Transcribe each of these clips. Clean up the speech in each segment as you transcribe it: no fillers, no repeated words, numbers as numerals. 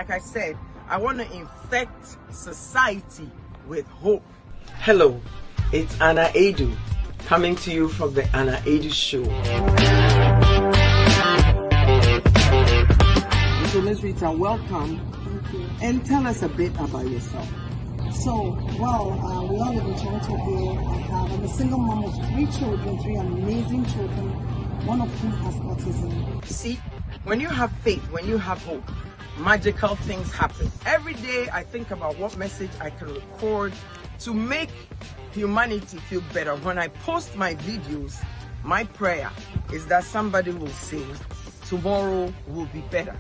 like I said, I want to infect society with hope. Hello, it's Aidoo coming to you from the Aidoo Show. So Ms. Rita, welcome. Thank you. And tell us a bit about yourself. So, we all live in Toronto here. I'm a single mom of 3 children, 3 amazing children, one of whom has autism. See, when you have faith, when you have hope, magical things happen. Every day I think about what message I can record to make humanity feel better. When I post my videos, my prayer is that somebody will say, tomorrow will be better.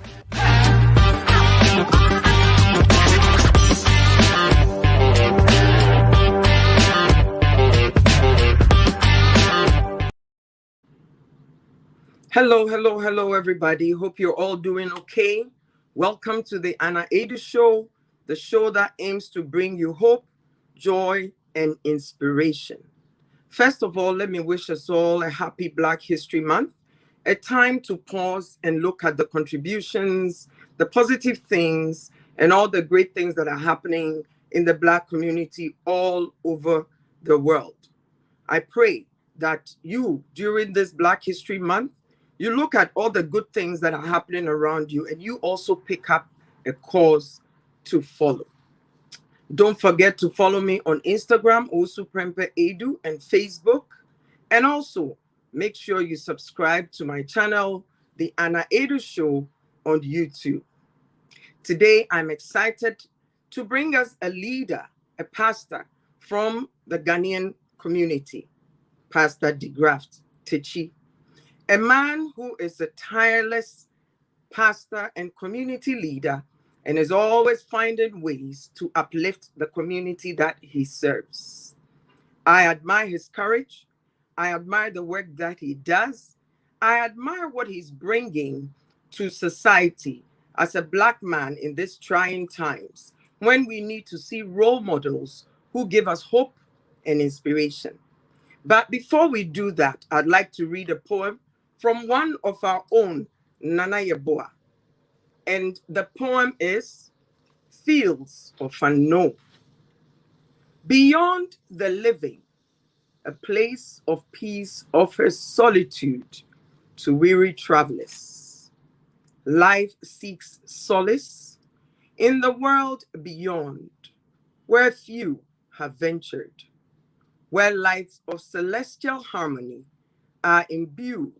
Hello, everybody. Hope you're all doing okay. Welcome to the Aidoo Show, the show that aims to bring you hope, joy, and inspiration. First of all, let me wish us all a happy Black History Month, a time to pause and look at the contributions, the positive things, and all the great things that are happening in the Black community all over the world. I pray that you, during this Black History Month, you look at all the good things that are happening around you and you also pick up a cause to follow. Don't forget to follow me on Instagram, Aidoo, and Facebook. And also make sure you subscribe to my channel, The Aidoo Show on YouTube. Today, I'm excited to bring us a leader, a pastor from the Ghanaian community, Pastor DeGraft Techi. A man who is a tireless pastor and community leader and is always finding ways to uplift the community that he serves. I admire his courage. I admire the work that he does. I admire what he's bringing to society as a Black man in these trying times when we need to see role models who give us hope and inspiration. But before we do that, I'd like to read a poem from one of our own, Nana Yeboah. And the poem is Fields of Unknown. Beyond the living, a place of peace offers solitude to weary travelers. Life seeks solace in the world beyond, where few have ventured, where lights of celestial harmony are imbued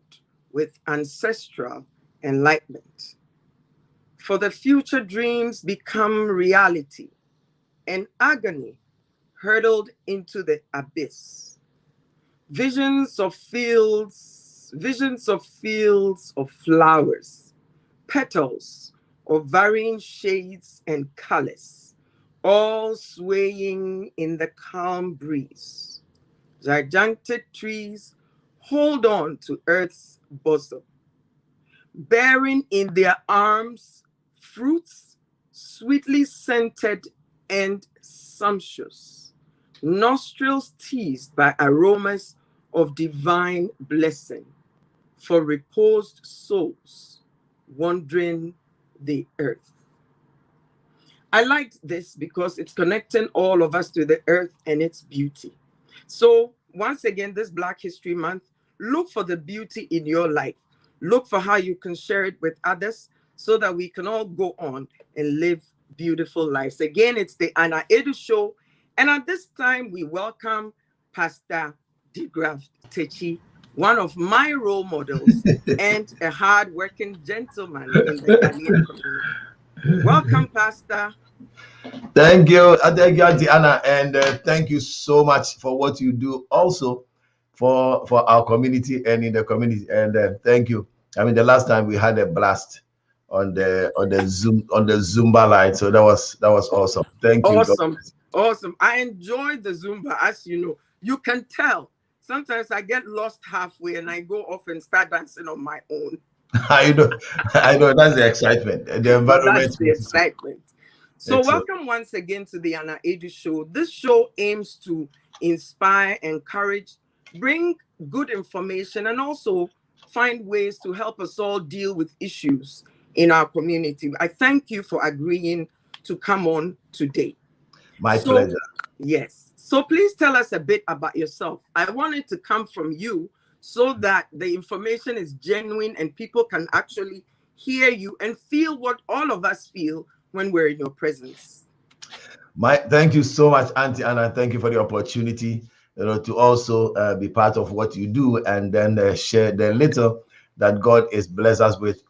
with ancestral enlightenment. For the future dreams become reality, and agony hurtled into the abyss. Visions of fields of flowers, petals of varying shades and colors, all swaying in the calm breeze. Gigantic trees hold on to earth's bosom, bearing in their arms fruits sweetly scented and sumptuous, nostrils teased by aromas of divine blessing for reposed souls wandering the earth. I like this because it's connecting all of us to the earth and its beauty. So once again, this Black History Month, look for the beauty in your life. Look for how you can share it with others so that we can all go on and live beautiful lives. Again, it's the Aidoo Show. And at this time, we welcome Pastor DeGraft Techi, one of my role models and a hard-working gentleman in the Ghanaian community. Welcome, Pastor. Thank you, Auntie Anna, and thank you so much for what you do also for our community and in the community. And thank you. I mean, the last time we had a blast on the Zumba line, so that was awesome. Thank you. Awesome. I enjoyed the Zumba, as you know. You can tell. Sometimes I get lost halfway and I go off and start dancing on my own. I know. That's the excitement. The environment. That's the excitement. So welcome once again to the Aidoo Show. This show aims to inspire, encourage, bring good information, and also find ways to help us all deal with issues in our community. I thank you for agreeing to come on today. My So, pleasure. yes. So please tell us a bit about yourself. I want it to come from you so that the information is genuine and people can actually hear you and feel what all of us feel when we're in your presence. Thank you so much, Auntie Anna. Thank you for the opportunity, to also be part of what you do, and then share the little that God is blessed us with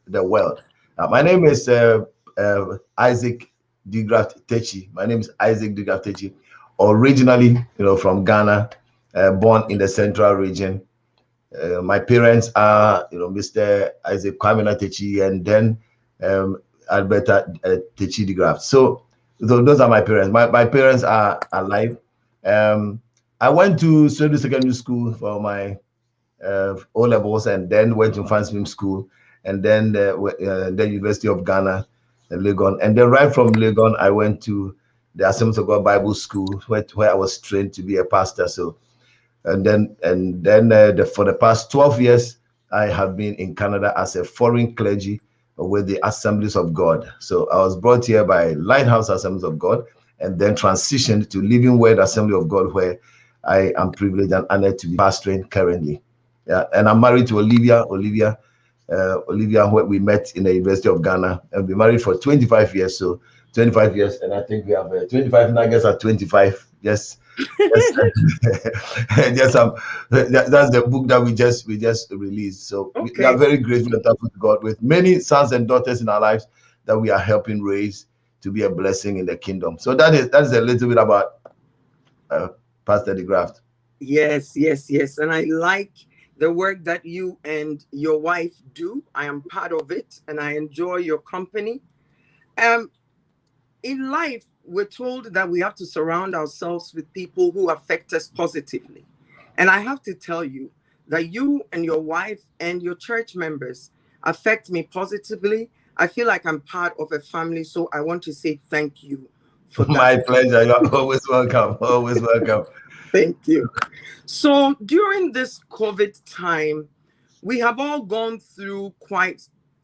the world. My name is Isaac Digraft Techi. My name is Isaac Digraft Techi, originally, from Ghana, born in the central region. My parents are, Mr. Isaac Kwamina Techi, and then Alberta Techi de Graaf. So those are my parents. My parents are alive. I went to Sredu Secondary School for my O levels, and then went to Fansmim School, and then the University of Ghana, Legon, and then right from Legon I went to the Assemblies of God Bible School, where I was trained to be a pastor. So for the past 12 years, I have been in Canada as a foreign clergy with the Assemblies of God. So I was brought here by Lighthouse Assemblies of God, and then transitioned to Living Word Assembly of God, where I am privileged and honored to be pastoring currently. Yeah, and I'm married to Olivia, where we met in the University of Ghana, and we married for 25 years. So 25 years, and I think we have 25 nuggets at 25. Yes, yes, yes. That's the book that we just released. So we are Okay. very grateful and thankful to God, with many sons and daughters in our lives that we are helping raise to be a blessing in the kingdom. So that is a little bit about uh, Pastor De Graft. Yes, yes, yes. And I like the work that you and your wife do. I am part of it and I enjoy your company. Um, in life, we're told that we have to surround ourselves with people who affect us positively. And I have to tell you that you and your wife and your church members affect me positively. I feel like I'm part of a family. So I want to say thank you for that. My pleasure. You're always welcome. Always welcome. Thank you. So during this COVID time, we have all gone through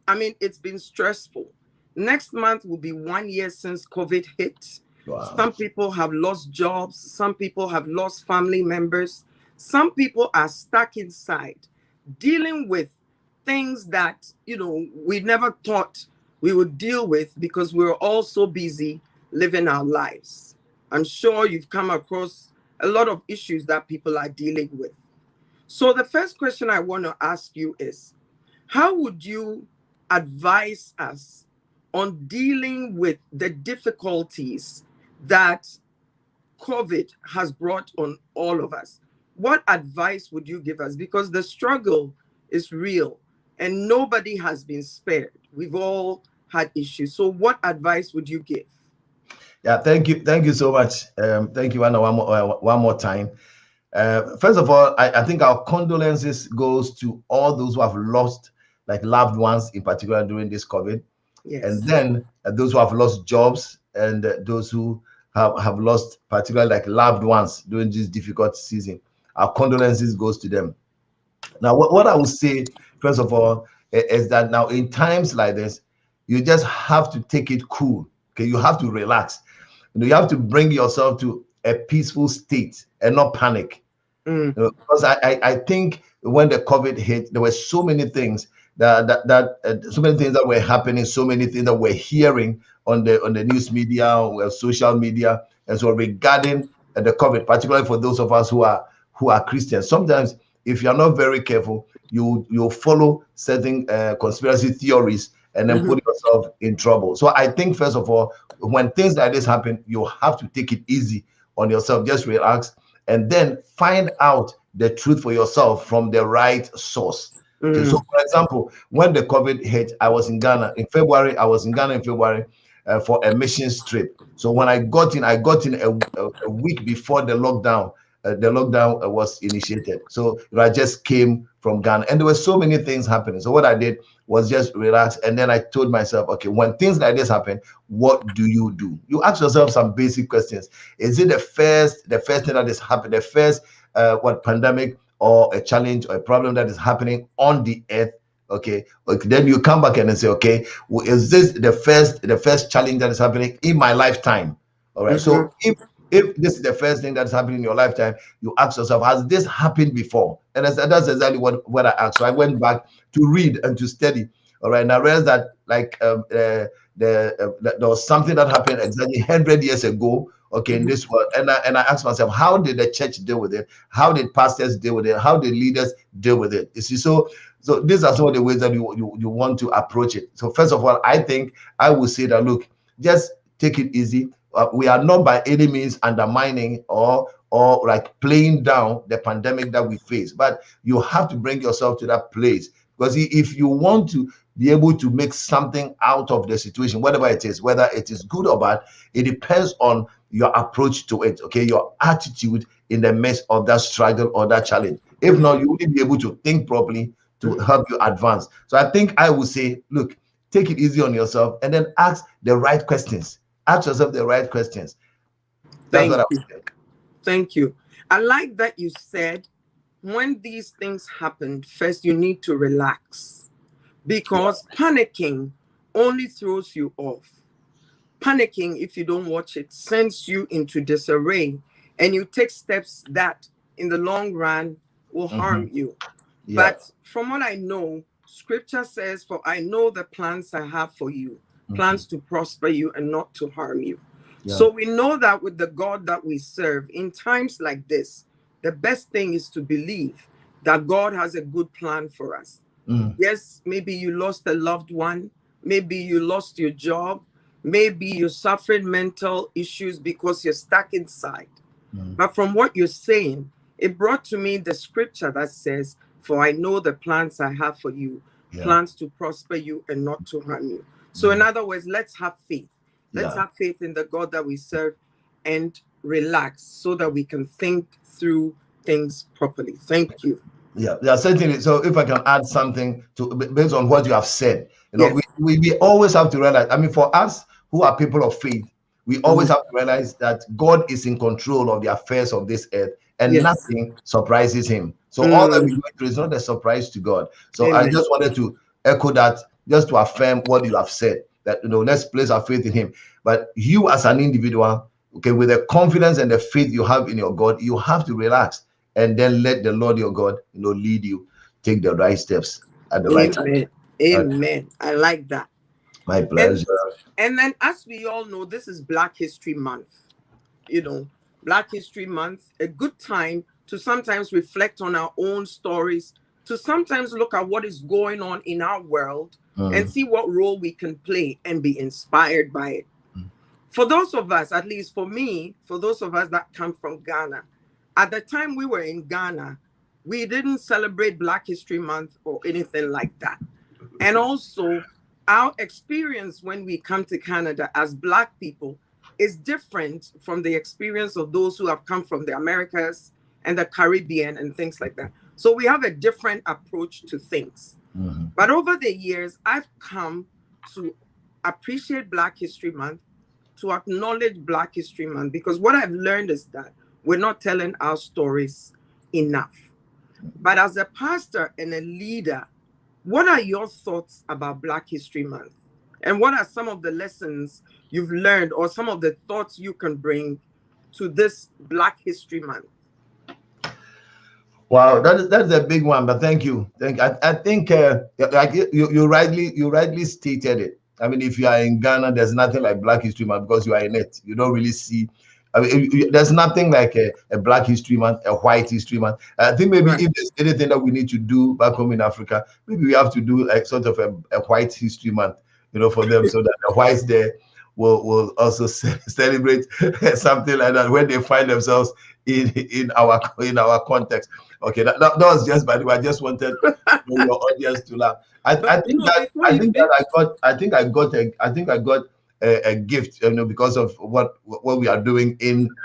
it's been stressful. Next month will be 1 year since COVID hit. Wow. Some people have lost jobs, some people have lost family members, some people are stuck inside dealing with things that, we never thought we would deal with because we were all so busy living our lives. I'm sure you've come across a lot of issues that people are dealing with. So, the first question I want to ask you is, how would you advise us on dealing with the difficulties that COVID has brought on all of us? What advice would you give us? Because the struggle is real and nobody has been spared. We've all had issues. So, what advice would you give? Yeah, thank you so much. Thank you, Anna, one more time. First of all, I think our condolences goes to all those who have lost like loved ones, in particular during this COVID, and Yes. then those who have lost jobs, and those who have lost particularly like loved ones during this difficult season. Our condolences goes to them. Now, what I would say, first of all, is that now in times like this, you just have to take it cool. Okay, you have to relax. You have to bring yourself to a peaceful state and not panic. Mm, Because I think when the COVID hit, there were so many things so many things that were happening, so many things that we're hearing on the news media, or social media, and so regarding the COVID, particularly for those of us who are Christians. Sometimes, if you're not very careful, you'll follow certain conspiracy theories and then mhm, put yourself in trouble. So I think first of all, when things like this happen, you have to take it easy on yourself. Just relax, and then find out the truth for yourself from the right source. Okay, so mm, for example, when the COVID hit, I was in Ghana in February. I was in Ghana in February for a missions trip. So when I got in a week before the lockdown. The lockdown was initiated. So I just came from Ghana, and there were so many things happening. So what I did was just relax, and then I told myself, okay, when things like this happen, what do? You ask yourself some basic questions. Is it the first thing that is happening, the first pandemic or a challenge or a problem that is happening on the earth Okay, then you come back and then say, okay, is this the first challenge that is happening in my lifetime? All right. Mm-hmm. So if this is the first thing that's happening in your lifetime, you ask yourself, has this happened before? And that's exactly what I asked. So I went back to read and to study. All right. And I realized that like there was something that happened exactly 100 years ago. Okay, in Mm-hmm. this world, and I asked myself, how did the church deal with it? How did pastors deal with it? How did leaders deal with it? You see, so these are some of the ways that you want to approach it. So first of all, I think I would say that, look, just take it easy. We are not by any means undermining or like playing down the pandemic that we face, but you have to bring yourself to that place, because if you want to be able to make something out of the situation, whatever it is, whether it is good or bad, it depends on your approach to it. Okay, your attitude in the midst of that struggle or that challenge. If not, you wouldn't be able to think properly to Mm-hmm. help you advance. So I think I would say, look, take it easy on yourself and then ask the right questions. Ask yourself the right questions. That's what Thank I you. would say. Thank you. I like that you said when these things happen, first you need to relax Yeah. because panicking only throws you off. Panicking, if you don't watch it, sends you into disarray and you take steps that in the long run will Mhm. harm you. Yeah. But from what I know, scripture says, for I know the plans I have for you, Mhm. plans to prosper you and not to harm you. Yeah. So we know that with the God that we serve, in times like this, the best thing is to believe that God has a good plan for us. Mm. Yes, maybe you lost a loved one, maybe you lost your job, maybe you're suffering mental issues because you're stuck inside. Mm. But from what you're saying, it brought to me the scripture that says, for I know the plans I have for you, Yeah. plans to prosper you and not to harm you. So, in Mm. other words, let's have faith. Let's Yeah. have faith in the God that we serve and relax so that we can think through things properly. Thank you. Yeah, certainly. So if I can add something to based on what you have said, Yes. we always have to realize. I mean, for us who are people of faith, we always Mhm. have to realize that God is in control of the affairs of this earth, and Yes. nothing surprises Him. So all that we Mm. go through is not a surprise to God. So I Amen. just wanted to echo that, just to affirm what you have said. That let's place our faith in Him. But you, as an individual, okay, with the confidence and the faith you have in your God, you have to relax and then let the Lord your God, lead you, take the right steps at the right time. Amen. Uh, Amen. I like that. my And pleasure. and then as we all know, this is Black History Month. You know, Black History Month, a good time to sometimes reflect on our own stories, to sometimes look at what is going on in our world and Mm, see what role we can play and be inspired by it. mm, For those of us, at least for me, for those of us that come from Ghana, at the time we were in Ghana, we didn't celebrate Black History Month or anything like that. And also, our experience when we come to Canada as Black people is different from the experience of those who have come from the Americas and the Caribbean and things like that. So we have a different approach to things. mhm. But over the years, I've come to appreciate Black History Month, to acknowledge Black History Month, because what I've learned is that we're not telling our stories enough. But as a pastor and a leader, what are your thoughts about Black History Month? And what are some of the lessons you've learned or some of the thoughts you can bring to this Black History Month? Wow, that's a big one. But thank you. I think like you rightly stated it. I mean, if you are in Ghana, there's nothing like Black History Month because you are in it. You don't really see. I mean, there's nothing like a Black History Month, a White History Month. I think maybe Right. if there's anything that we need to do back home in Africa, maybe we have to do like sort of a White History Month, for them, so that the whites there will also celebrate something like that when they find themselves in our context. Okay, that was just by the way. I just wanted your audience to laugh. I, But I think that before I you think that finish, I got a gift, because of what we are doing in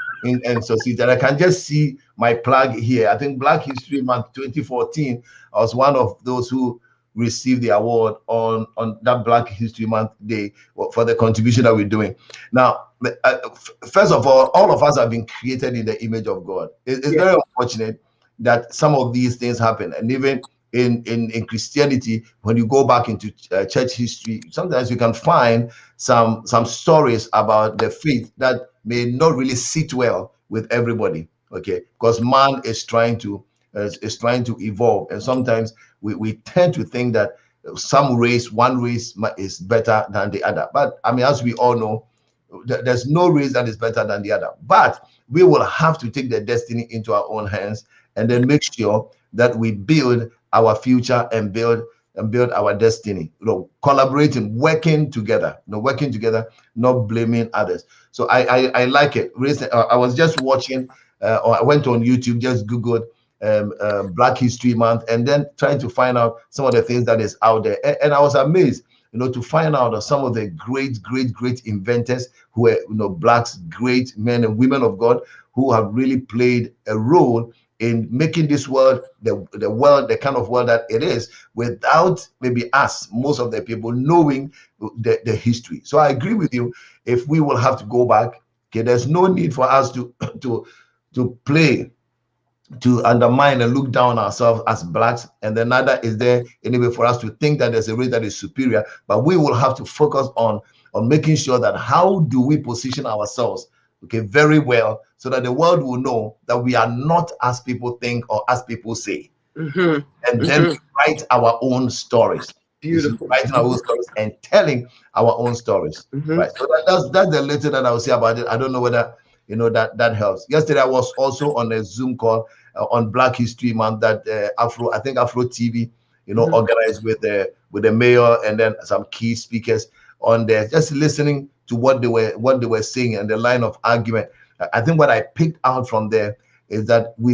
society. And I can just see my plug here. I think Black History Month 2014. I was one of those who received the award on that Black History Month day for the contribution that we're doing. Now, first of all of us have been created in the image of God. It's yes, very unfortunate that some of these things happen, and even in Christianity, when you go back into church history, sometimes you can find some stories about the faith that may not really sit well with everybody. Okay, because man is trying to evolve, and sometimes we tend to think that one race is better than the other. But I mean, as we all know, there's no race that is better than the other. But we will have to take the destiny into our own hands, and then make sure that we build our future and build our destiny. Collaborating, working together. Working together, not blaming others. So I like it. I was just watching, or I went on YouTube, just Googled Black History Month, and then trying to find out some of the things that is out there. And I was amazed, to find out that some of the great inventors who were, blacks, great men and women of God who have really played a role in making this world the kind of world that it is, without maybe us, most of the people, knowing the history. So I agree with you. If we will have to go back, okay, there's no need for us to play, to undermine and look down ourselves as blacks, and then neither is there any way for us to think that there's a race that is superior. But we will have to focus on making sure that how do we position ourselves, okay, very well, so that the world will know that we are not as people think or as people say. And then write our own stories. Beautiful. Writing our own stories and telling our own stories. Right. So that's the little that I will say about it. I don't know whether that helps. Yesterday I was also on a Zoom call on Black History Month that Afro TV, organized with the mayor and then some key speakers on there, just listening to what they were saying and the line of argument. I think what I picked out from there is that we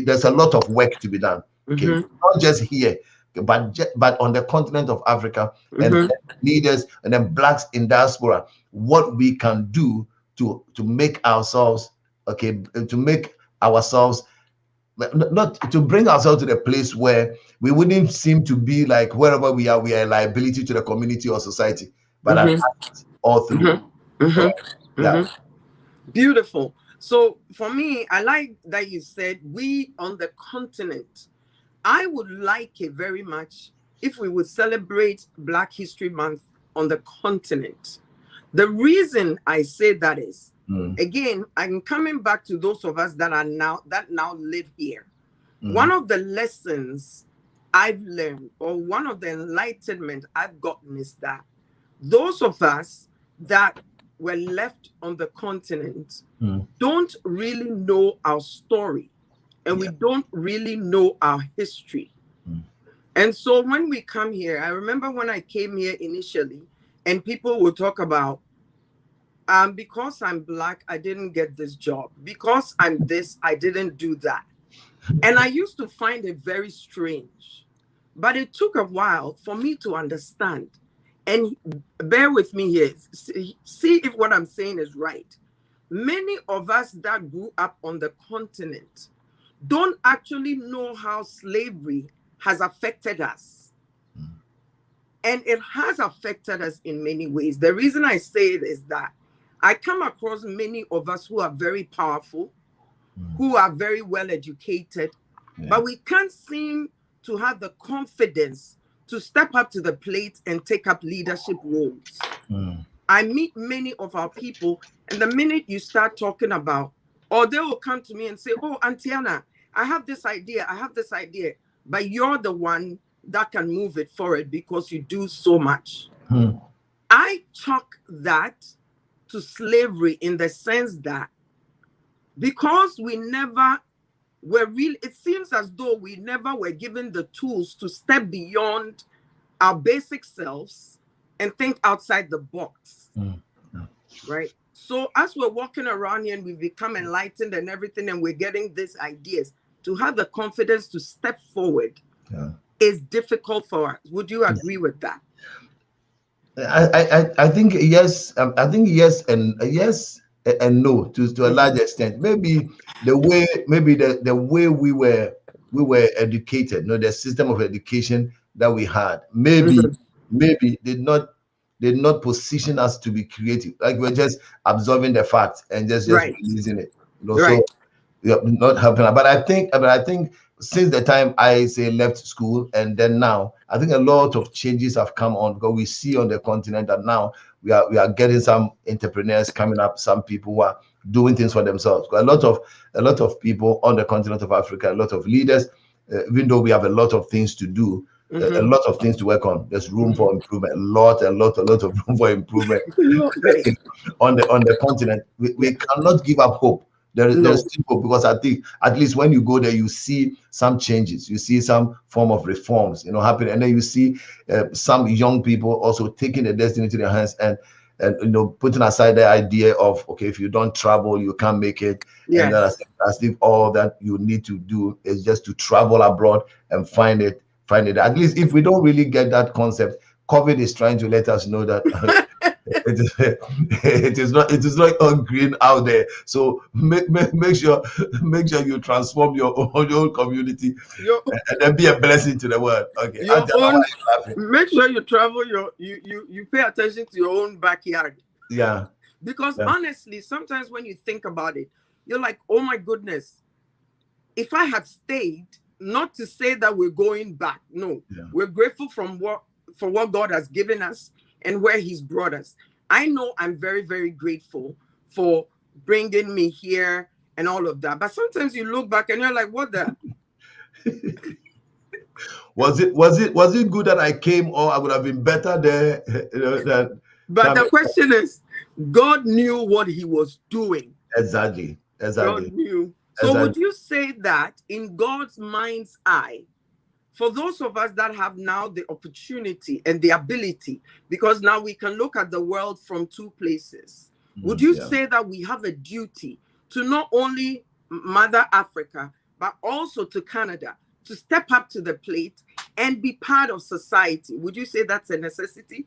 there's a lot of work to be done. Okay, not just here, but on the continent of Africa, and leaders and then blacks in diaspora, what we can do to make ourselves, okay, to make ourselves, not to bring ourselves to the place where we wouldn't seem to be like, wherever we are a liability to the community or society, but an asset all through. Yeah. Beautiful. So for me, I like that you said we on the continent. I would like it very much if we would celebrate Black History Month on the continent. The reason I say that is, again, I'm coming back to those of us that now live here. One of the lessons I've learned, or one of the enlightenment I've gotten, is that those of us that were left on the continent don't really know our story, and we don't really know our history. And so when we come here, I remember when I came here initially, and people will talk about, because I'm Black, I didn't get this job. Because I'm this, I didn't do that. And I used to find it very strange. But it took a while for me to understand. And bear with me here. See if what I'm saying is right. Many of us that grew up on the continent don't actually know how slavery has affected us. And it has affected us in many ways. The reason I say it is that I come across many of us who are very powerful, who are very well educated, but we can't seem to have the confidence to step up to the plate and take up leadership roles. I meet many of our people, and the minute you start talking about, or they will come to me and say, "Oh, Auntie Anna, I have this idea, but you're the one that can move it forward because you do so much." I chalk that to slavery, in the sense that because we never were really, it seems as though we never were given the tools to step beyond our basic selves and think outside the box. Right? So as we're walking around here and we've become enlightened and everything, and we're getting these ideas, to have the confidence to step forward is difficult for us. Would you agree with that? I think yes. I think yes and no to a large extent. Maybe the way we were educated, the system of education that we had, maybe did not position us to be creative. Like we're just absorbing the fact and just releasing it. So not helping. But I think since the time I say left school and then now, I think a lot of changes have come on, because we see on the continent that now we are getting some entrepreneurs coming up, some people who are doing things for themselves. A lot of people on the continent of Africa, a lot of leaders, even though we have a lot of things to do, a lot of things to work on. There's room for improvement, a lot of room for improvement. Lovely. On the continent, we cannot give up hope. There's No. still hope, because I think at least when you go there, you see some changes, you see some form of reforms, happening, and then you see some young people also taking the destiny to their hands, and putting aside the idea of, okay, if you don't travel, you can't make it, and then Yes. as if all that you need to do is just to travel abroad and find it. At least if we don't really get that concept, COVID is trying to let us know that it is, it is not all green out there. So make sure you transform your own community, Your and then be a blessing to the world. Okay, your Adela, why own. are you laughing? Make sure you travel you pay attention to your own backyard. Yeah, Because yeah, honestly, sometimes when you think about it, you're like, oh my goodness, if I had stayed, not to say that we're going back. No, yeah. we're grateful for what God has given us and where He's brought us. I know I'm very, very grateful for bringing me here and all of that. But sometimes you look back and you're like, what the? Was it good that I came, or I would have been better there? Than But the coming. question is, God knew what He was doing. Exactly, God exactly, knew. So exactly. would you say that in God's mind's eye, for those of us that have now the opportunity and the ability, because now we can look at the world from two places, would you Yeah. say that we have a duty to not only Mother Africa, but also to Canada, to step up to the plate and be part of society? Would you say that's a necessity?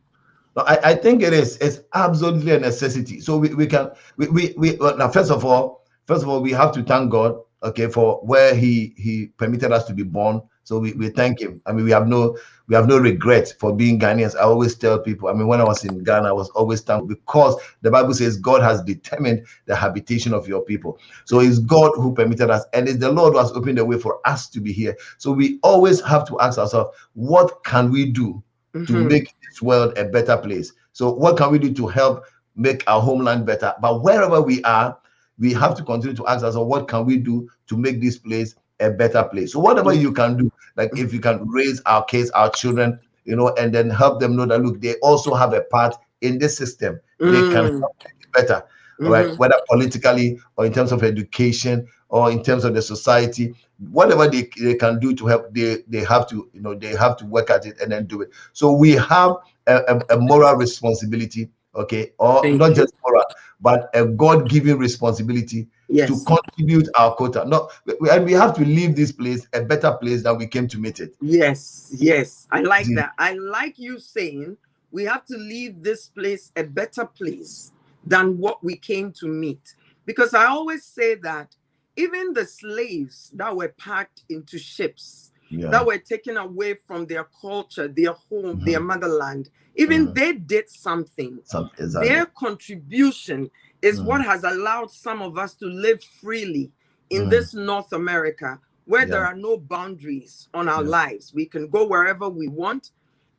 No, I think it is. It's absolutely a necessity. So we can well, now first of all we have to thank God, okay, for where He permitted us to be born. So we thank Him. I mean, we have no regret for being Ghanaians. I always tell people. I mean, when I was in Ghana, I was always thankful, because the Bible says God has determined the habitation of your people. So it's God who permitted us, and it's the Lord who has opened the way for us to be here. So we always have to ask ourselves, what can we do to Mhm. make this world a better place? So what can we do to help make our homeland better? But wherever we are, we have to continue to ask ourselves, what can we do to make this place a better place? So whatever you can do, like if you can raise our kids, our children, and then help them know that, look, they also have a part in this system. They can Mm. help make it better. All right, Mhm. whether politically or in terms of education or in terms of the society, whatever they can do to help, they have to, they have to work at it and then do it. So we have a moral responsibility, okay, or Thank not you. just moral, but a God-given responsibility to Yes. contribute our quota. No, and we have to leave this place a better place than we came to meet it. Yes, yes. I like See? that. I like you saying we have to leave this place a better place than what we came to meet. Because I always say that even the slaves that were packed into ships, Yeah. that were taken away from their culture, their home, their Mhm. motherland, even Mhm. they did something. Exactly. Their contribution is what Mhm. has allowed some of us to live freely in Mhm. this North America, where there Yeah. are no boundaries on our Yeah. lives. We can go wherever we want.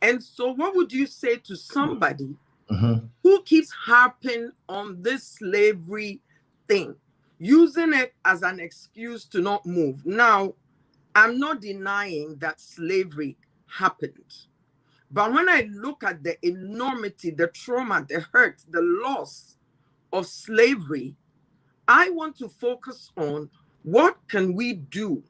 And so, what would you say to somebody Mhm. who keeps harping on this slavery thing, using it as an excuse to not move? Now, I'm not denying that slavery happened. But when I look at the enormity, the trauma, the hurt, the loss of slavery, I want to focus on what can we do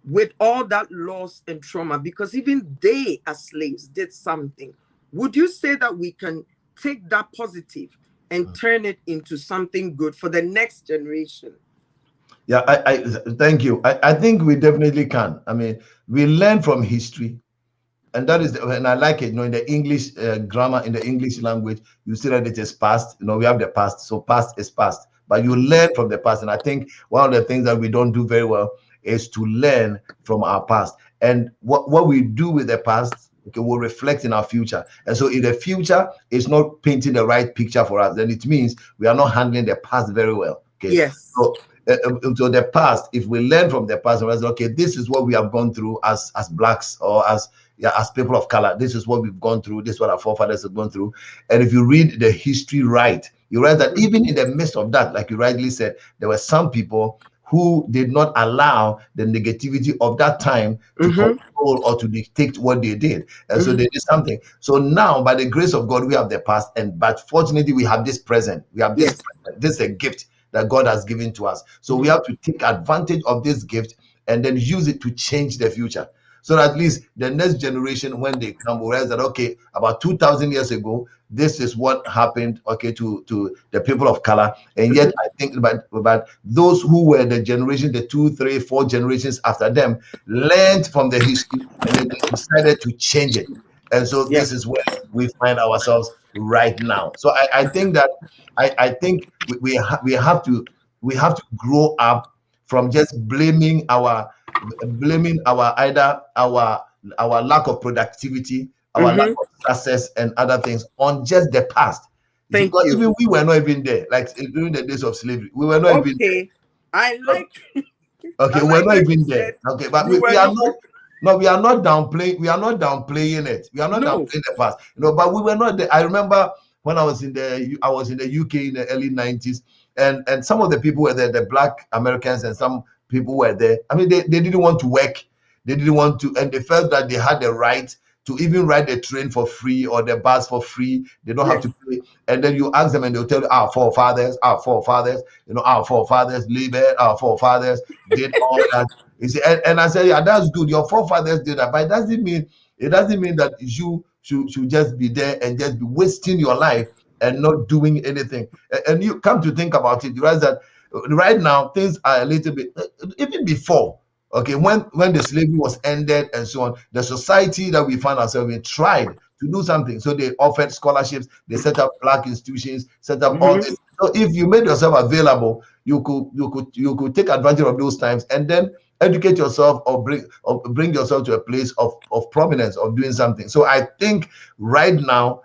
with all that loss and trauma, because even they as slaves did something. Would you say that we can take that positive and turn it into something good for the next generation? Yeah, I thank you. I think we definitely can. I mean, we learn from history, and that is, and I like it. In the English grammar, in the English language, you see that it is past. We have the past, so past is past. But you learn from the past, and I think one of the things that we don't do very well is to learn from our past. And what we do with the past, okay, will reflect in our future. And so, if the future is not painting the right picture for us, then it means we are not handling the past very well. Okay, Yes. so into the past, if we learn from the past and we say, okay, this is what we have gone through as blacks or as, yeah, as people of color, this is what we've gone through, this is what our forefathers have gone through. And if you read the history right, you realize that even in the midst of that, like you rightly said, there were some people who did not allow the negativity of that time to control or to dictate what they did. And so they did something. So now, by the grace of God, we have the past, but fortunately, we have this present. We have this Yes. present. This is a gift that God has given to us. So we have to take advantage of this gift and then use it to change the future. So that at least the next generation, when they come, will realize that, okay, about 2,000 years ago, this is what happened, okay, to the people of color. And yet, I think about those who were the generation, the 2, 3, 4 generations after them, learned from the history and then they decided to change it. And so this Yes. is where we find ourselves right now. So I think that I think we have to grow up from just blaming our either our lack of productivity, our lack of success, and other things on just the past. You see, Thank because you. even we were not even there, like during the days of slavery, we were not even Okay. I there. like Okay, I we're like not that you even there. said Okay, but we we were are not not. No, we are not downplaying. We are not downplaying it. We are not no. downplaying the past. But we were not there. I remember when I was in the UK in the early 90s, and some of the people were there, the Black Americans, and some people were there. I mean, they didn't want to work. They didn't want to, and they felt that they had the right to even ride the train for free or the bus for free. They don't have Yes. to pay. And then you ask them, and they'll tell you, our forefathers, our forefathers live it, our forefathers did all that. You see, and I said, yeah, that's good. Your forefathers did that, but it doesn't mean that you should just be there and just be wasting your life and not doing anything. And you come to think about it, you realize that right now things are a little bit even before. Okay, when the slavery was ended and so on, the society that we find ourselves in tried to do something. So they offered scholarships, they set up black institutions, set up all this. So if you made yourself available, you could take advantage of those times and then educate yourself or bring yourself to a place of prominence of doing something. So I think right now,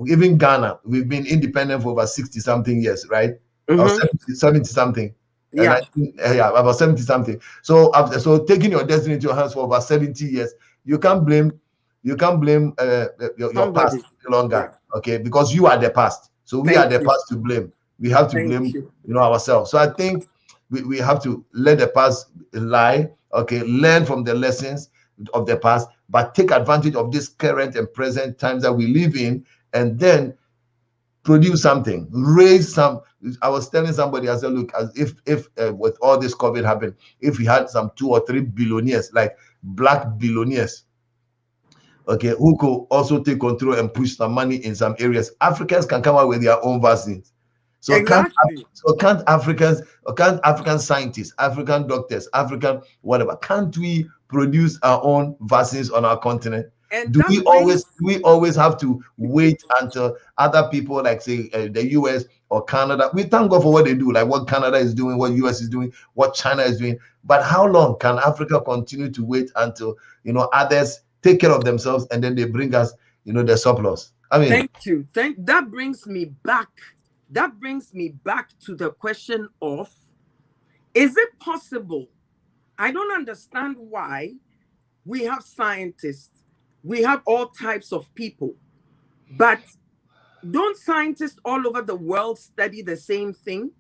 even Ghana, we've been independent for over 60 something years, right? Or 70 something. And I Yeah. think, yeah, about 70 something. So so taking your destiny into your hands for over 70 years, you can't blame your past Somebody. any longer, Yeah. okay? Because you are the past. So we are Thank the you. past to blame. We have to Thank blame, you. ourselves. So I think we have to let the past lie, okay? Learn from the lessons of the past, but take advantage of this current and present times that we live in, and then produce something, raise some. I was telling somebody, I said, look, as if with all this COVID happened, if we had some 2 or 3 billionaires, like black billionaires, okay, who could also take control and push some money in some areas, Africans can come out with their own vaccines. So Exactly. can't Africans, or can't African scientists, African doctors, African whatever, can't we produce our own vaccines on our continent? And Do that brings we always have to wait until other people, like say the US or Canada? We thank God for what they do, like what Canada is doing, what US is doing, what China is doing. But how long can Africa continue to wait until others take care of themselves and then they bring us the surplus? I mean, thank you. That brings me back. That brings me back to the question of, is it possible? I don't understand why we have scientists, we have all types of people, but don't scientists all over the world study the same thing?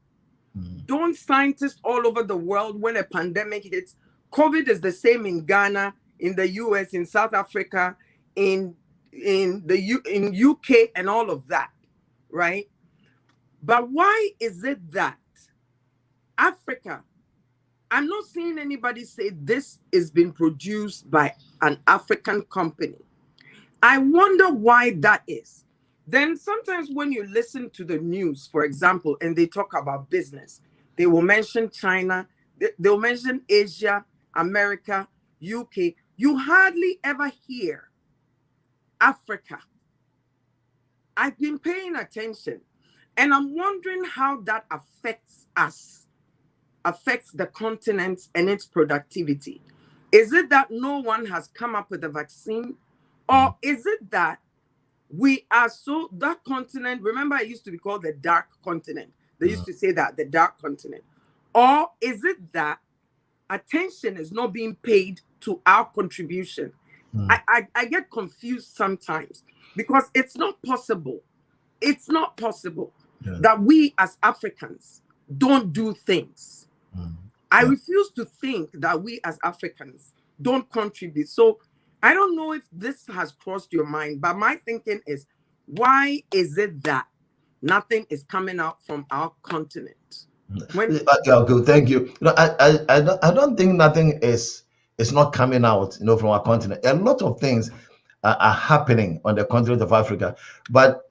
Don't scientists all over the world, when a pandemic hits, COVID is the same in Ghana, in the US, in South Africa, in UK, and all of that, right? But why is it that Africa, I'm not seeing anybody say this is being produced by an African company? I wonder why that is. Then sometimes when you listen to the news, for example, and they talk about business, they will mention China, they'll mention Asia, America, UK. You hardly ever hear Africa. I've been paying attention, and I'm wondering how that affects us, affects the continent and its productivity. Is it that no one has come up with a vaccine? Or is it that we are so, that continent, remember it used to be called the dark continent. They used to say that, the dark continent. Or is it that attention is not being paid to our contribution? I get confused sometimes because it's not possible. It's not possible Yeah. that we as Africans don't do things. I Yeah. refuse to think that we as Africans don't contribute. So I don't know if this has crossed your mind, but my thinking is, why is it that nothing is coming out from our continent? When Yeah, okay, thank you. I don't think nothing is not coming out, from our continent. A lot of things are happening on the continent of Africa, but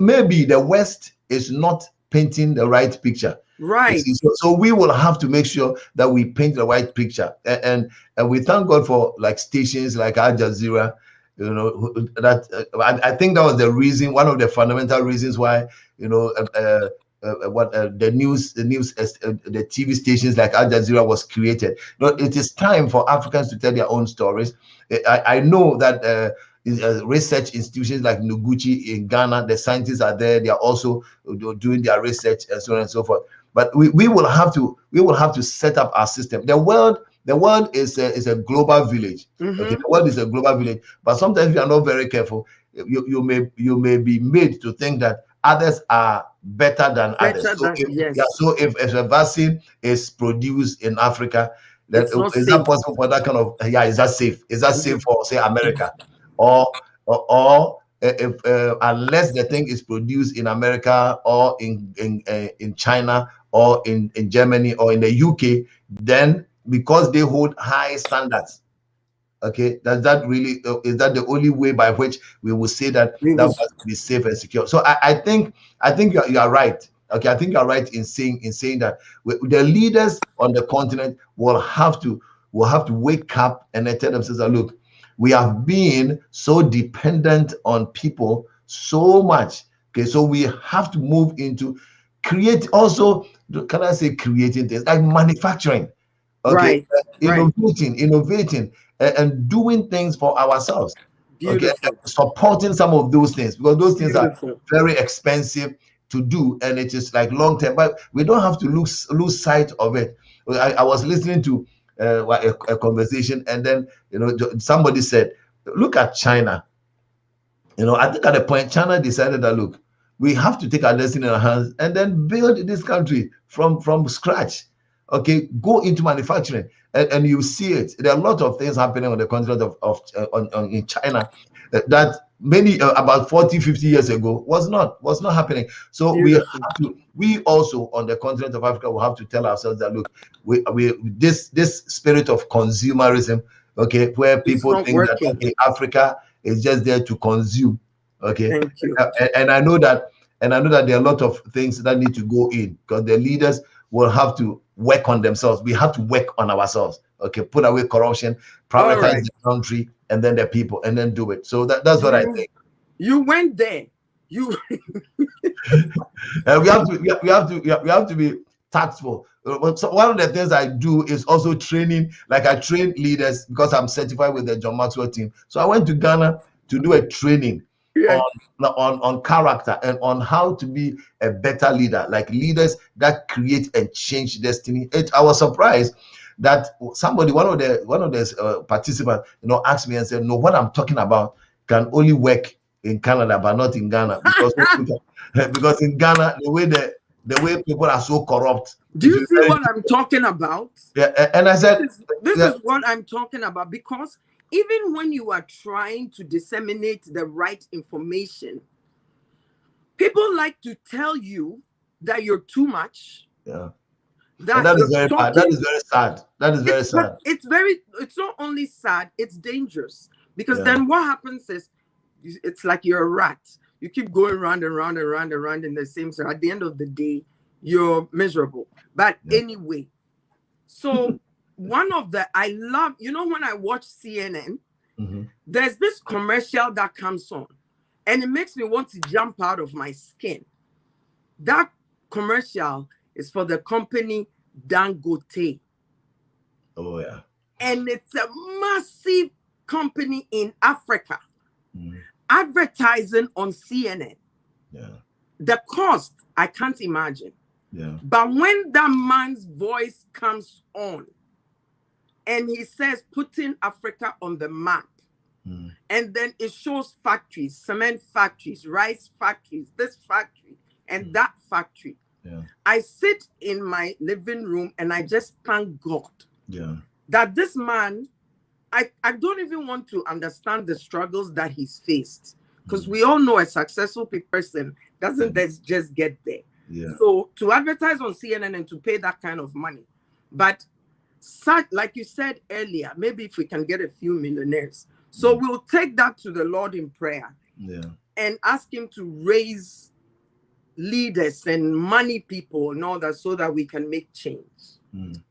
maybe the West is not painting the right picture. You right, see, so we will have to make sure that we paint the right picture, and we thank God for like stations like Al Jazeera. That I think that was the reason, one of the fundamental reasons why you know what the TV stations like Al Jazeera was created. It is time for Africans to tell their own stories. I know that research institutions like Noguchi in Ghana, the scientists are there. They are also doing their research and so on and so forth. But we will have to set up our system. The world is a global village. Okay, the world is a global village. But sometimes if you are not very careful, you may be made to think that others are better than others. better So than, if yes, if a vaccine is produced in Africa, then it's not is that safe. possible for that kind of, yeah, is that safe? Is that safe Mhm. for, say, America? Or if unless the thing is produced in America or in China or in Germany or in the UK, then because they hold high standards, okay, does that really is that the only way by which we will say that We that will, must be safe and secure? So I think you are right. Okay, I think you are right in saying that the leaders on the continent will have to wake up and then tell themselves that, look, we have been so dependent on people so much. Okay, so we have to move into create also, can I say, creating things like manufacturing. Okay, right, right, innovating, and doing things for ourselves. Okay, beautiful, supporting some of those things, because those things are beautiful. very expensive to do, and it is like long term. But we don't have to lose sight of it. I was listening to a conversation, and then somebody said, "Look at China." I think at the point China decided that, look, we have to take our destiny in our hands and then build this country from scratch. Okay, go into manufacturing, and you see it. There are a lot of things happening on the continent in China that many about 40, 50 years ago was not happening. So Beautiful. we also on the continent of Africa will have to tell ourselves that, look, we this spirit of consumerism, okay, where It's people not think that, working. okay, Africa is just there to consume. Okay, Thank you. and I know that there are a lot of things that need to go in, because the leaders will have to work on themselves. We have to work on ourselves. Okay, put away corruption, All prioritize right. the country and then the people, and then do it. So that's what I You think. you went there. You And we have to be tactful. So one of the things I do is also training. Like, I train leaders because I'm certified with the John Maxwell team. So I went to Ghana to do a training on yes. on character and on how to be a better leader, like leaders that create and change destiny. I was surprised that one of the participants, asked me and said, "No, what I'm talking about can only work in Canada, but not in Ghana, because because in Ghana, the way people are so corrupt, Do it you is see very what I'm talking about? yeah." And I This said, is this yeah, is what I'm talking about, because even when you are trying to disseminate the right information, people like to tell you that you're too much, yeah, and that that is you're very bad. That talking. is very sad. That is very sad. It's not only sad, it's dangerous, because Yeah, then what happens is it's like you're a rat. You keep going round and round and round and round in the same circle. At the end of the day, you're miserable. But yeah. anyway, so one of the I love, when I watch CNN, Mhm. there's this commercial that comes on, and it makes me want to jump out of my skin. That commercial is for the company Dangote. Oh yeah. And it's a massive company in Africa, Mhm. advertising on CNN. Yeah. The cost, I can't imagine. Yeah. But when that man's voice comes on and he says, putting Africa on the map, and then it shows factories, cement factories, rice factories, this factory and that factory. Yeah. I sit in my living room and I just thank God that this man, I don't even want to understand the struggles that he's faced, because we all know a successful person doesn't just get there. Yeah. So to advertise on CNN and to pay that kind of money, but such, like you said earlier, maybe if we can get a few millionaires. So we'll take that to the Lord in prayer and ask him to raise leaders and money people and all that so that we can make change.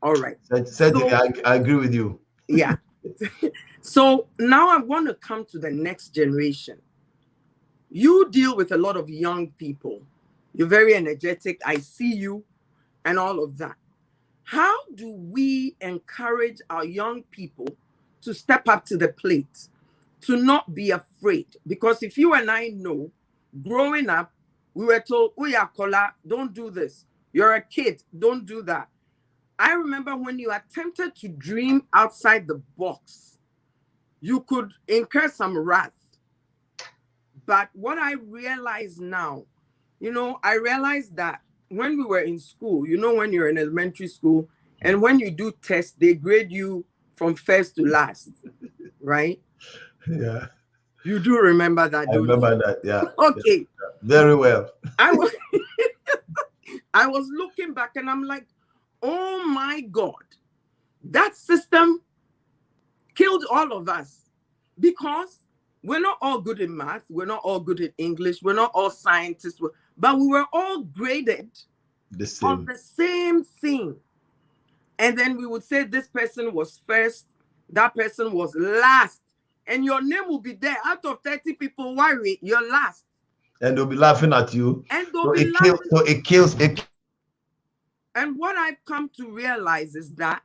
All right. Certainly, I agree with you. Yeah. So now I want to come to the next generation. You deal with a lot of young people. You're very energetic. I see you and all of that. How do we encourage our young people to step up to the plate, to not be afraid? Because if you and I know, growing up, we were told, "Uya kola, don't do this. You're a kid, don't do that." I remember when you attempted to dream outside the box, you could incur some wrath. But what I realize now, I realized that when we were in school, when you're in elementary school, and when you do tests, they grade you from first to last, right? Yeah. You do remember that, I don't you? remember that, yeah. Okay. Yeah. Very well. I was looking back and I'm like, oh my God, that system killed all of us, because we're not all good in math, we're not all good in English, we're not all scientists, but we were all graded on the same thing. And then we would say this person was first, that person was last, and your name will be there. Out of 30 people, worry, you're last. And they'll be laughing at you. And they'll be laughing. So it kills. And what I've come to realize is that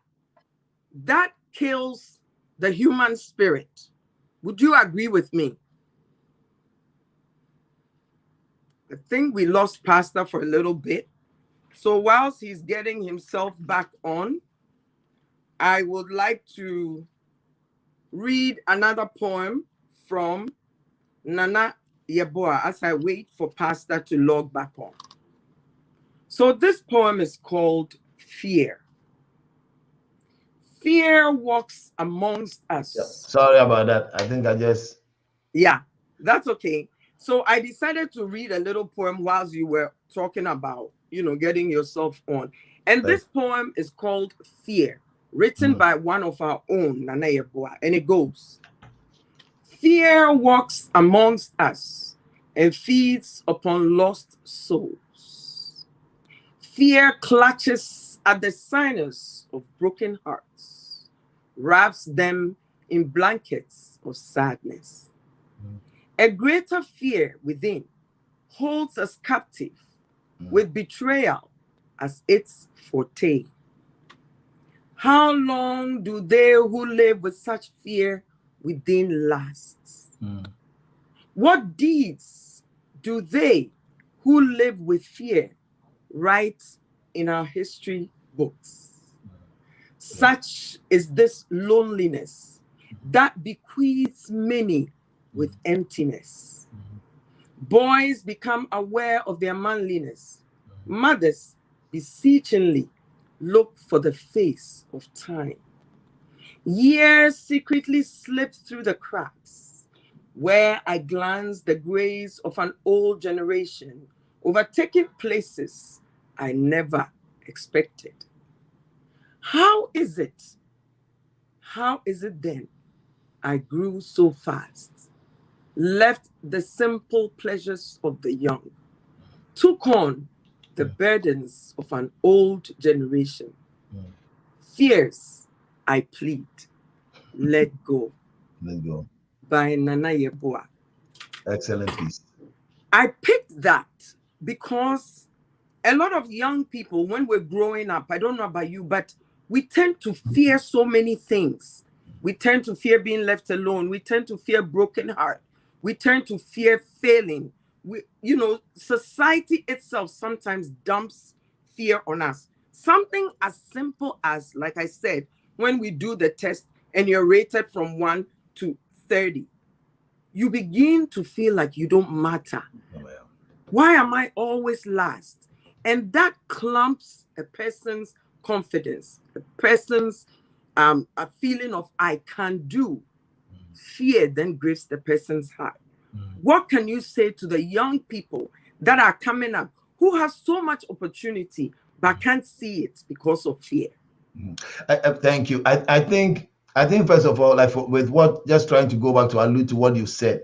kills the human spirit. Would you agree with me? I think we lost Pastor for a little bit. So whilst he's getting himself back on, I would like to read another poem from Nana Yeboah as I wait for Pastor to log back on. So this poem is called Fear. Fear walks amongst us. Yeah. Sorry about that. I think I just... Yeah, that's okay. So I decided to read a little poem whilst you were talking about, getting yourself on. And this poem is called Fear, written by one of our own, Nana Yeboah. And it goes, fear walks amongst us and feeds upon lost souls. Fear clutches at the sinus of broken hearts, wraps them in blankets of sadness. A greater fear within holds us captive with betrayal as its forte. How long do they who live with such fear within last? What deeds do they who live with fear write in our history books? Such is this loneliness that bequeaths many with emptiness. Boys become aware of their manliness. Mothers beseechingly look for the face of time. Years secretly slip through the cracks, where I glance the grays of an old generation, overtaking places I never expected. How is it then I grew so fast, left the simple pleasures of the young, took on the burdens of an old generation? Fears, I plead, let go. Let go. By Nana Yeboah. Excellent piece. I picked that because a lot of young people, when we're growing up, I don't know about you, but we tend to fear so many things. We tend to fear being left alone. We tend to fear broken heart. We tend to fear failing. Society itself sometimes dumps fear on us. Something as simple as, like I said, when we do the test and you're rated from 1 to 30, you begin to feel like you don't matter. Oh, yeah. Why am I always last? And that clumps a person's confidence, a person's a feeling of I can do. Fear then grips the person's heart. What can you say to the young people that are coming up who have so much opportunity but can't see it because of fear? Thank you. I think first of all, like with what, just trying to go back to allude to what you said.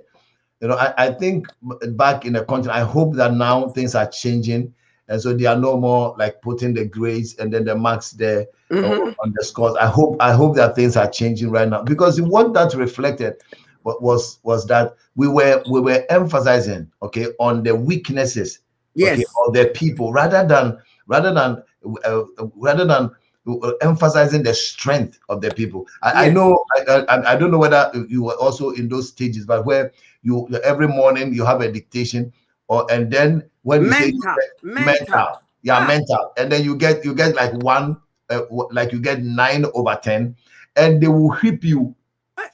I think back in the country, I hope that now things are changing, and so they are no more like putting the grades and then the marks there on the scores. I hope that things are changing right now, because what that reflected was that we were emphasizing, okay, on the weaknesses, okay, Yes. of the people, rather than emphasizing the strength of the people. I Yes. know I don't know whether you were also in those stages, but where you every morning you have a dictation, and then when you say you Mental. get Mental. mental, yeah, Ah, mental, and then you get like like you get 9/10, and they will whip you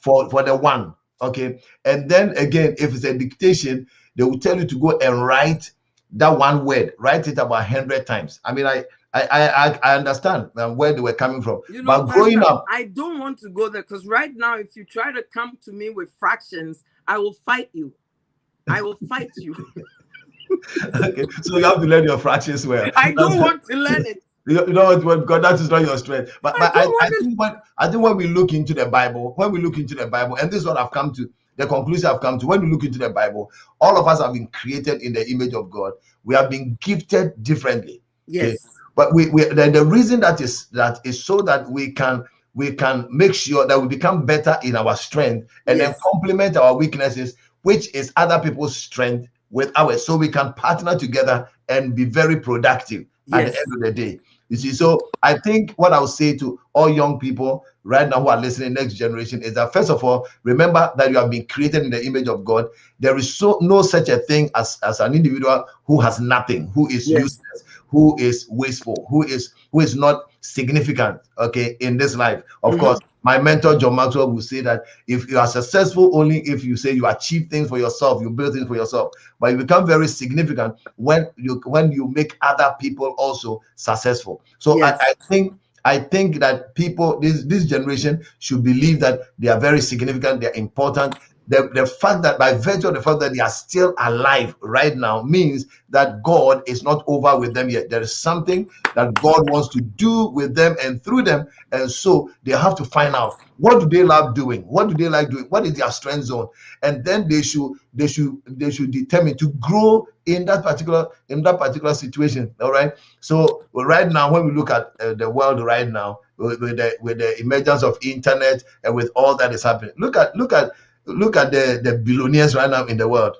for the one, okay, and then again, if it's a dictation, they will tell you to go and write that one word, write it about 100 times. I mean, I understand where they were coming from, but growing Pastor, up. I don't want to go there because right now, if you try to come to me with fractions, I will fight you. I will fight you. Okay, so you have to learn your fractions well. I don't want to learn it. You know what, God, that is not your strength. But I don't I want to. think when we look into the Bible, and this is what I've come to, the conclusion I've come to, when we look into the Bible, all of us have been created in the image of God. We have been gifted differently. Okay. Yes. But the reason that is so that we can make sure that we become better in our strength, and then Yes. complement our weaknesses, which is other people's strength, with ours, so we can partner together and be very productive at the Yes. end of the day. You see, so I think what I'll say to all young people right now who are listening, next generation, is that first of all, remember that you have been created in the image of God. There is no such a thing as an individual who has nothing, who is Yes. useless, who is wasteful, who is not significant, okay, in this life. Of course, my mentor John Maxwell will say that if you are successful only if you say you achieve things for yourself, you build things for yourself, but you become very significant when you make other people also successful. So I, Yes. I think I think that people, this generation, should believe that they are very significant, they're important. The fact that, by virtue of the fact that they are still alive right now, means that God is not over with them yet. There is something that God wants to do with them and through them, and so they have to find out, what do they love doing, what do they like doing, what is their strength zone, and then they should determine to grow in that particular situation. All right. So right now, when we look at the world right now, with the emergence of internet and with all that is happening, look at the billionaires right now in the world.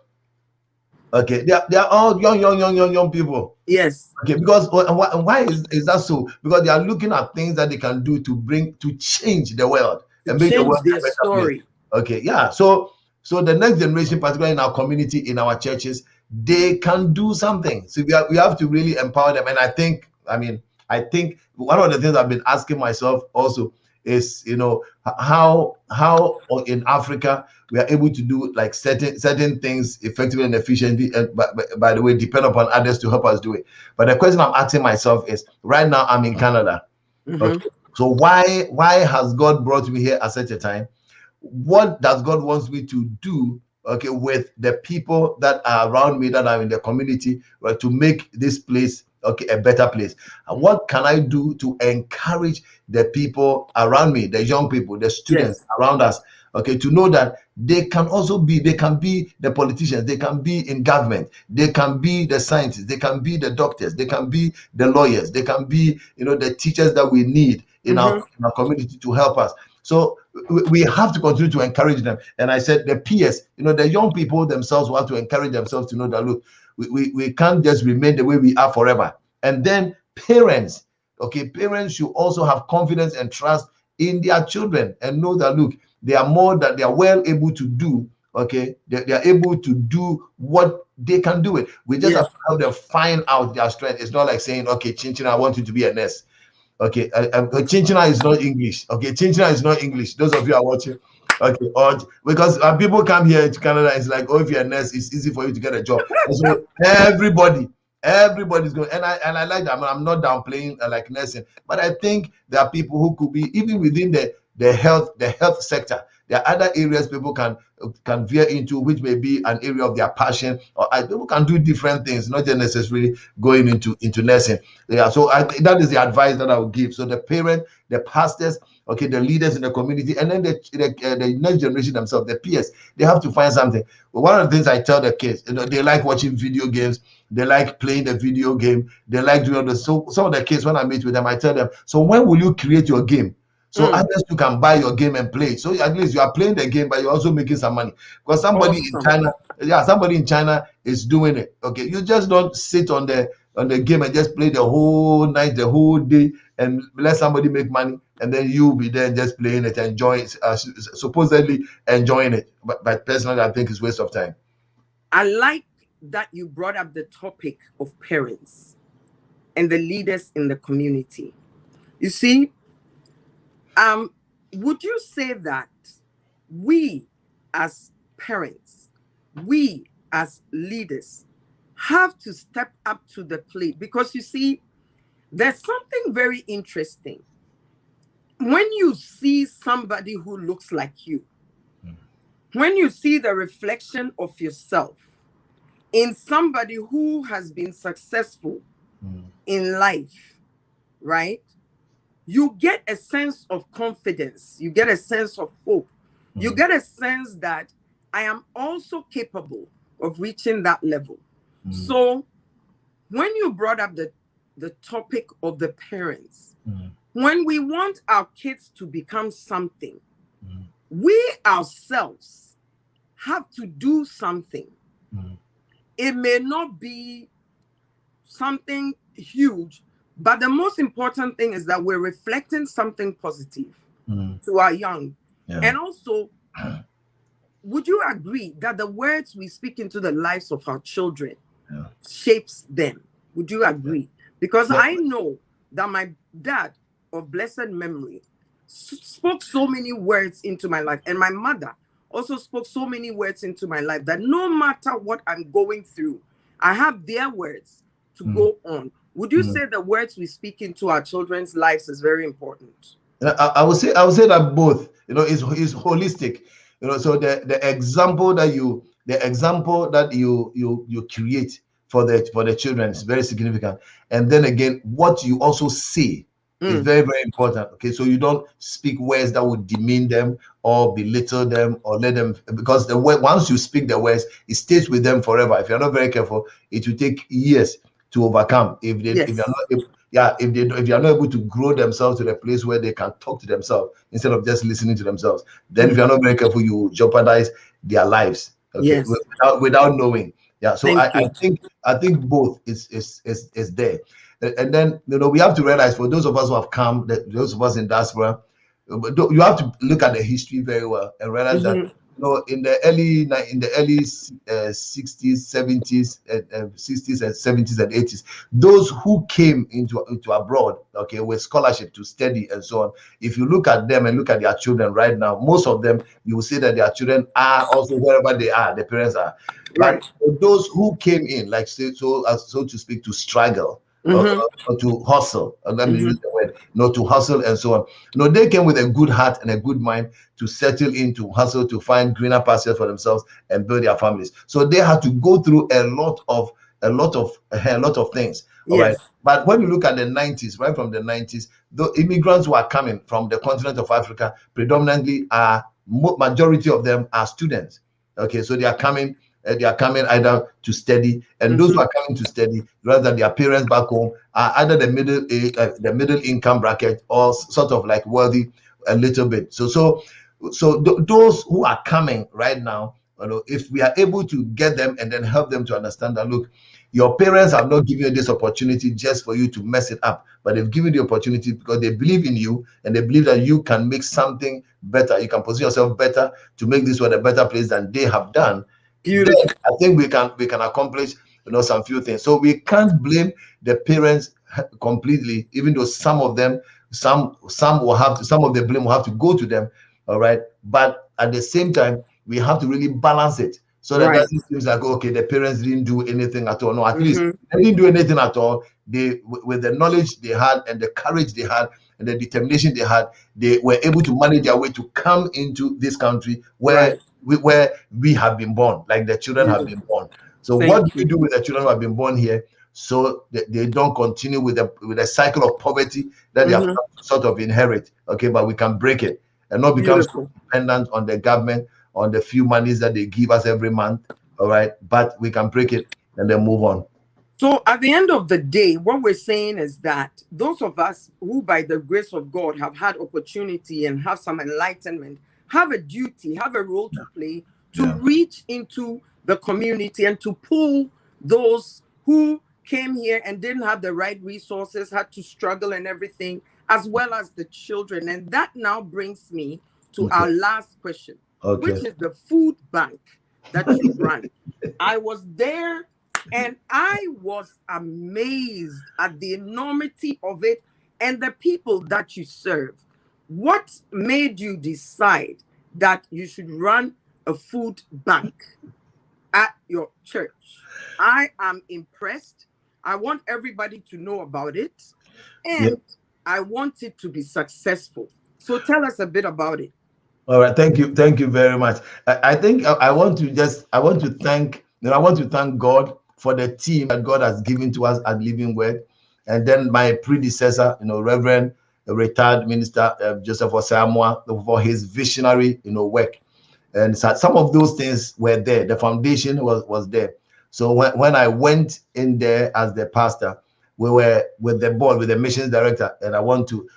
Okay, they are all young people. Yes. Okay, because why is that so? Because they are looking at things that they can do to change the world To and make the change world their a better place. story. Okay, yeah. So the next generation, particularly in our community, in our churches, they can do something. So we have to really empower them. And I think one of the things I've been asking myself also is, how in Africa we are able to do like certain things effectively and efficiently, and by the way, depend upon others to help us do it. But the question I'm asking myself is, right now I'm in Canada. Okay, so why has God brought me here at such a time? What does God wants me to do, okay, with the people that are around me, that are in the community, right, to make this place, okay, a better place? And what can I do to encourage the people around me, the young people, the students Yes. around us, okay, to know that they can be the politicians, they can be in government, they can be the scientists, they can be the doctors, they can be the lawyers, they can be, the teachers that we need in our community to help us. So we have to continue to encourage them. And I said the peers, the young people themselves will have to encourage themselves to know that, look, we can't just remain the way we are forever. And then parents, okay, parents should also have confidence and trust in their children and know that, look, they are well able to do, okay, they are able to do what they can do it. We just Yes. have to help them find out their strength. It's not like saying, okay, Chinchin, I want you to be a nurse. Okay, Chinchina is not English. Okay, Chinchina is not English. Those of you are watching, okay, or because people come here to Canada, it's like, oh, if you're a nurse, it's easy for you to get a job. And so everybody's going, and I like that. I'm not downplaying like nursing, but I think there are people who could be even within the health sector. There are other areas people can veer into, which may be an area of their passion, or people can do different things, not just necessarily going into nursing. Yeah, so that is the advice that I would give. So the parent, the pastors, okay, the leaders in the community, and then the next generation themselves, the peers, they have to find something. One of the things I tell the kids, they like watching video games, they like playing the video game, they like doing this. So some of the kids, when I meet with them, I tell them, so when will you create your game? So others you can buy your game and play. So at least you are playing the game, but you're also making some money. Because somebody in Awesome. China, somebody in China is doing it. Okay, you just don't sit on the game and just play the whole night, the whole day, and let somebody make money, and then you be there just playing it, enjoying, supposedly enjoying it. But personally, I think it's waste of time. I like that you brought up the topic of parents and the leaders in the community. You see, would you say that we as parents, we as leaders have to step up to the plate? Because you see, there's something very interesting. When you see somebody who looks like you, when you see the reflection of yourself in somebody who has been successful in life, right? You get a sense of confidence. You get a sense of hope. You get a sense that I am also capable of reaching that level. So when you brought up the topic of the parents, when we want our kids to become something, we ourselves have to do something. It may not be something huge, but the most important thing is that we're reflecting something positive to our young. Yeah. And also, would you agree that the words we speak into the lives of our children shapes them? Would you agree? Because I know that my dad of blessed memory spoke so many words into my life, and my mother also spoke so many words into my life, that no matter what I'm going through, I have their words to go on. Would you say the words we speak into our children's lives is very important? I would say that both, is holistic. So the example that you create for the children is very significant. And then again, what you also say is very, very important. Okay, so you don't speak words that would demean them or belittle them or let them, because the word, once you speak the words, it stays with them forever. If you're not very careful, it will take years to overcome if you're not able to grow themselves to the place where they can talk to themselves instead of just listening to themselves. Then if you're not very careful, you jeopardize their lives, okay, without knowing. Yeah, so I think both is there. And then we have to realize, for those of us who have come, those of us in diaspora, you have to look at the history very well and realize that in the early 60s, 70s, 60s and 70s and 80s, those who came into abroad, okay, with scholarship to study and so on, if you look at them and look at their children right now, most of them, you will see that their children are also wherever they are, the parents are. But for those who came in, like so to speak, to struggle, or to hustle, let me use the word, to hustle and so on. They came with a good heart and a good mind to settle into hustle, to find greener pastures for themselves and build their families. So they had to go through a lot of things. All right. But when you look at the 90s, right from the 90s, the immigrants who are coming from the continent of Africa predominantly majority of them are students. Okay, so they are coming either to study, and those who are coming to study, rather than their parents back home, are either the middle income bracket or sort of like wealthy a little bit. So those who are coming right now, if we are able to get them and then help them to understand that, look, Your parents have not given you this opportunity just for you to mess it up, but they've given you the opportunity because they believe in you and they believe that you can make something better. You can position yourself better to make this world a better place than they have done. Then Beautiful. I think we can accomplish some few things. So we can't blame the parents completely, even though some of them, some will have to, some of the blame will have to go to them. All right, but at the same time, we have to really balance it so that Right. doesn't seem like, okay, the parents didn't do anything at all. No, at least Mm-hmm. they didn't do anything at all. They, with the knowledge they had and the courage they had and the determination they had, they were able to manage their way to come into this country where Right. we have been born, like the children have been Beautiful. born. So what do Thank we you. do with the children who have been born here so that they don't continue with the cycle of poverty that they have Mm-hmm. sort of inherit? Okay, but we can break it and not become so Beautiful. dependent on the government, on the few monies that they give us every month. All right, but we can break it and then move on. So at the end of the day, what we're saying is that those of us who, by the grace of God, have had opportunity and have some enlightenment, have a duty, have a role to play to Yeah. reach into the community and to pull those who came here and didn't have the right resources, had to struggle and everything, as well as the children. And that now brings me to Okay. our last question, Okay. which is the food bank that you run. I was there and I was amazed at the enormity of it and the people that you serve. What made you decide that you should run a food bank at your church? I am impressed. I want everybody to know about it Yeah. and I want it to be successful. So tell us a bit about it. All right. Thank you very much. I think I want to thank, I want to thank God for the team that God has given to us at Living Word, and then my predecessor, Reverend retired minister Joseph Osamoah, for his visionary, work. And so some of those things were there. The foundation was there. So when I went in there as the pastor, we were with the board, with the missions director, and I want to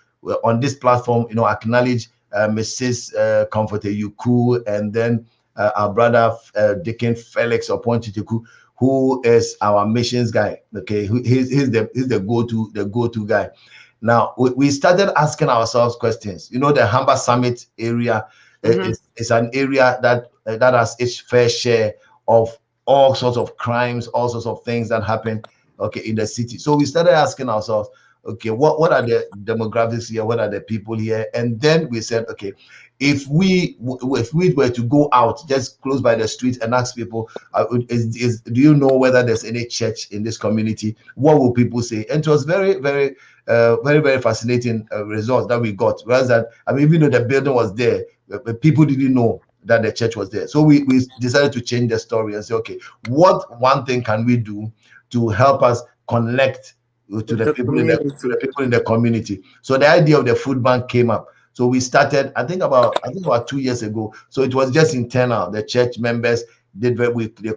on this platform, acknowledge Mrs. Comforter Yuku, and then our brother Deacon Felix Oponchitiku, who is our missions guy. Okay, he's the go-to guy. Now we started asking ourselves questions. The Hamba Summit area is an area that has its fair share of all sorts of crimes, all sorts of things that happen, okay, in the city. So we started asking ourselves, okay, what are the demographics here? What are the people here? And then we said, okay, if we were to go out just close by the street and ask people, do you know whether there's any church in this community? What will people say? And it was very, very, very fascinating results that we got. Whereas that, even though the building was there, people didn't know that the church was there. So we decided to change the story and say, okay, what one thing can we do to help us connect to With the the people in community. the community? So the idea of the food bank came up. So we started, I think about 2 years ago. So it was just internal. The church members they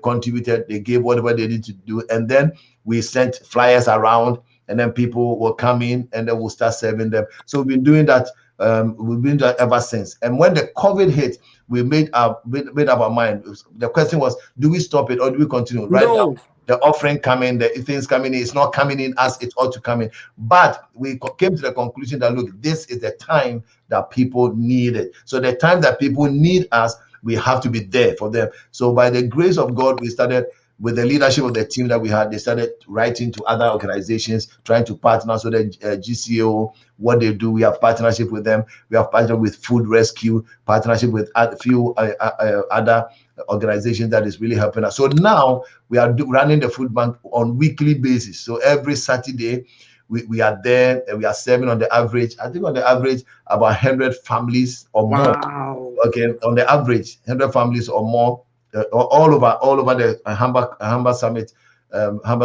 contributed, they gave whatever they needed to do, and then we sent flyers around, and then people will come in, and then we'll start serving them. So we've been doing that. We've been doing that ever since. And when the COVID hit, we made up our mind. The question was, do we stop it or do we continue? Right now, No. the offering coming, the things coming in, it's not coming in as it ought to come in. But we came to the conclusion that, look, this is the time that people need it. So the time that people need us, we have to be there for them. So by the grace of God, we started with the leadership of the team that we had. They started writing to other organizations, trying to partner. So the GCO, what they do, we have partnership with them. We have partnership with Food Rescue, partnership with a few other organizations that is really helping us. So now we are running the food bank on weekly basis. So every Saturday we are there and we are serving on the average, I think on the average about 100 families or more. Wow. Okay, on the average 100 families or more, all over the Hamba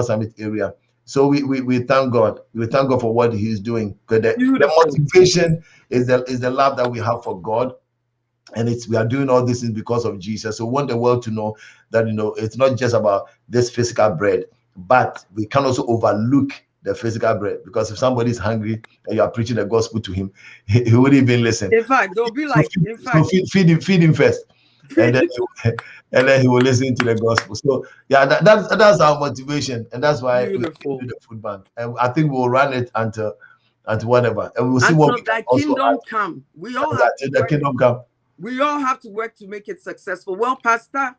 Summit area. So we thank God. We thank God for what He's doing. The Beautiful. motivation is the love that we have for God, and we are doing all this things because of Jesus. So we want the world to know that it's not just about this physical bread, but we can also overlook the physical bread, because if somebody is hungry and you are preaching the gospel to him, he wouldn't even listen. In fact, they'll be So like, in fact, feed him first. and then and then he will listen to the gospel. So yeah, that's our motivation, and that's why we Beautiful. do the food bank. And I think we'll run it until whatever, and we'll see what we Until can thy also kingdom add. come. We all Yeah, have to till the work. kingdom come. We all have to work to make it successful. Well, Pastor,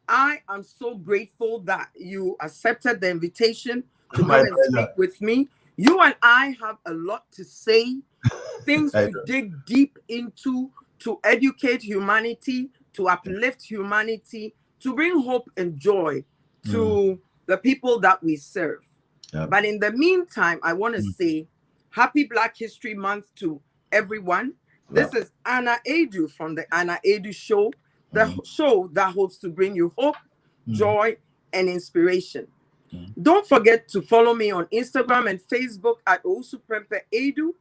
I am so grateful that you accepted the invitation to My come and pleasure. speak with me. You and I have a lot to say, things I to know. dig deep into, to educate humanity, to uplift humanity, to bring hope and joy to the people that we serve. Yep. But in the meantime, I want to say happy Black History Month to everyone. This is Anna Aidoo from the Anna Aidoo Show, the show that hopes to bring you hope, joy, and inspiration. Don't forget to follow me on Instagram and Facebook at Osuprempe Aidoo.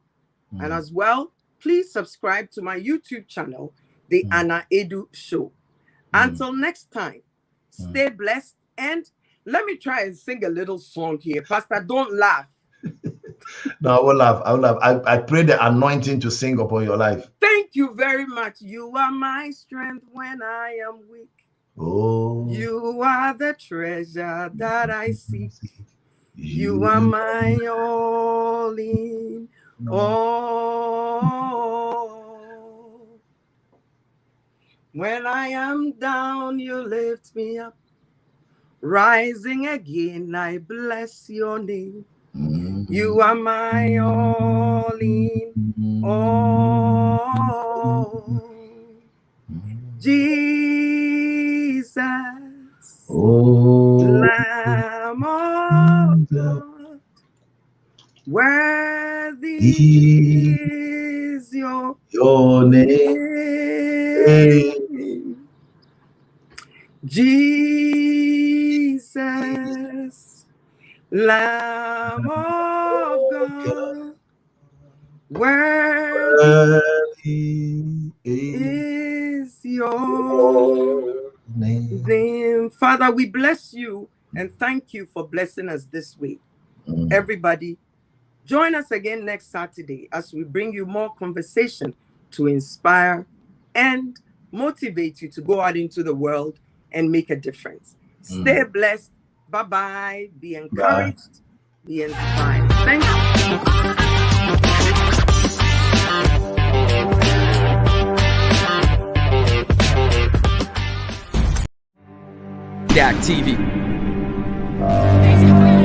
And as well, please subscribe to my YouTube channel, The Anna Aidoo Show. Until next time, stay blessed. And let me try and sing a little song here. Pastor, don't laugh. No, I will laugh. I will laugh. I pray the anointing to sing upon your life. Thank you very much. You are my strength when I am weak. Oh, You are the treasure that I seek. You are my all in all. When I am down, you lift me up. Rising again, I bless your name. You are my all in all. Jesus, Lamb of God, worthy is your name. Jesus, Lamb of God, worthy is your name. Father, we bless you and thank you for blessing us this week. Everybody, join us again next Saturday as we bring you more conversation to inspire and motivate you to go out into the world and make a difference. Stay blessed. Bye-bye. Be encouraged. Be inspired. Thank you. Dak TV.